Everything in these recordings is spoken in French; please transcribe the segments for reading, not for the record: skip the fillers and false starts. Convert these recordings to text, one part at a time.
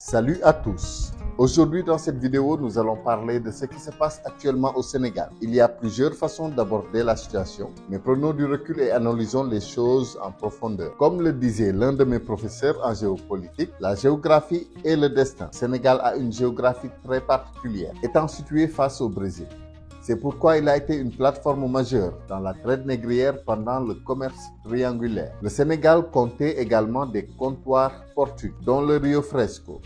Salut à tous. Aujourd'hui dans cette vidéo, nous allons parler de ce qui se passe actuellement au Sénégal. Il y a plusieurs façons d'aborder la situation, mais prenons du recul et analysons les choses en profondeur. Comme le disait l'un de mes professeurs en géopolitique, la géographie est le destin. Le Sénégal a une géographie très particulière, étant situé face au Brésil. C'est pourquoi il a été une plateforme majeure dans la traite négrière pendant le commerce triangulaire. Le Sénégal comptait également des comptoirs portugais, dont le Rio Fresco,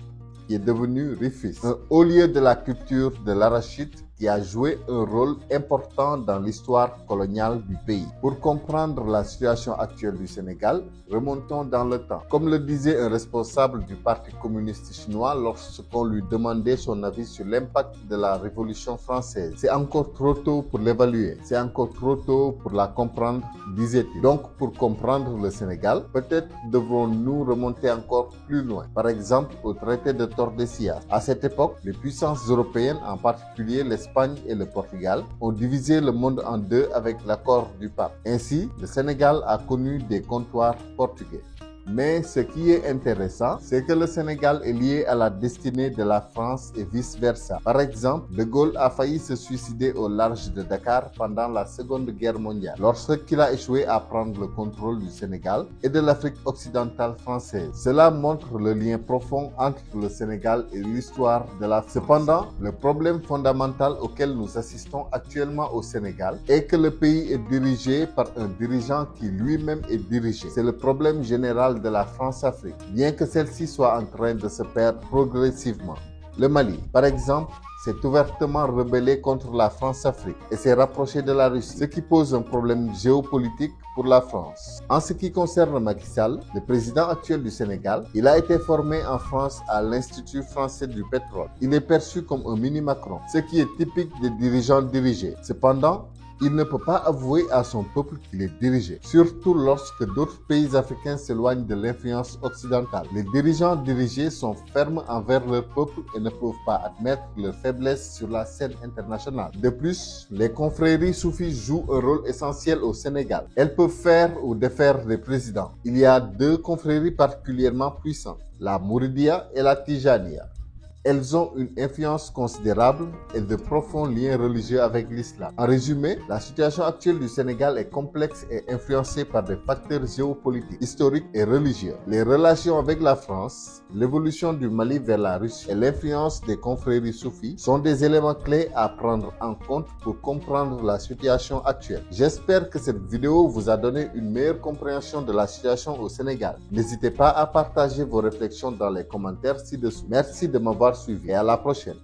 qui est devenu Rufisque, un haut lieu de la culture de l'arachide qui a joué un rôle important dans l'histoire coloniale du pays. Pour comprendre la situation actuelle du Sénégal, remontons dans le temps. Comme le disait un responsable du Parti communiste chinois lorsqu'on lui demandait son avis sur l'impact de la Révolution française, c'est encore trop tôt pour l'évaluer, c'est encore trop tôt pour la comprendre, disait-il. Donc, pour comprendre le Sénégal, peut-être devrons-nous remonter encore plus loin. Par exemple, au traité de Tordesillas. À cette époque, les puissances européennes, en particulier l'Espagne et le Portugal, ont divisé le monde en deux avec l'accord du pape. Ainsi, le Sénégal a connu des comptoirs portugais. Mais ce qui est intéressant, c'est que le Sénégal est lié à la destinée de la France et vice-versa. Par exemple, De Gaulle a failli se suicider au large de Dakar pendant la Seconde Guerre mondiale, lorsqu'il a échoué à prendre le contrôle du Sénégal et de l'Afrique occidentale française. Cela montre le lien profond entre le Sénégal et l'histoire de la France. Cependant, le problème fondamental auquel nous assistons actuellement au Sénégal est que le pays est dirigé par un dirigeant qui lui-même est dirigé. C'est le problème général de la France-Afrique, bien que celle-ci soit en train de se perdre progressivement. Le Mali, par exemple, s'est ouvertement rebellé contre la France-Afrique et s'est rapproché de la Russie, ce qui pose un problème géopolitique pour la France. En ce qui concerne Macky Sall, le président actuel du Sénégal, il a été formé en France à l'Institut français du pétrole. Il est perçu comme un mini-Macron, ce qui est typique des dirigeants dirigés. Cependant, il ne peut pas avouer à son peuple qu'il est dirigé, surtout lorsque d'autres pays africains s'éloignent de l'influence occidentale. Les dirigeants dirigés sont fermes envers leur peuple et ne peuvent pas admettre leur faiblesse sur la scène internationale. De plus, les confréries soufis jouent un rôle essentiel au Sénégal. Elles peuvent faire ou défaire les présidents. Il y a deux confréries particulièrement puissantes, la Mouridia et la Tijaniya. Elles ont une influence considérable et de profonds liens religieux avec l'islam. En résumé, la situation actuelle du Sénégal est complexe et influencée par des facteurs géopolitiques, historiques et religieux. Les relations avec la France, l'évolution du Mali vers la Russie et l'influence des confréries soufis sont des éléments clés à prendre en compte pour comprendre la situation actuelle. J'espère que cette vidéo vous a donné une meilleure compréhension de la situation au Sénégal. N'hésitez pas à partager vos réflexions dans les commentaires ci-dessous. Merci de m'avoir suivi et à la prochaine.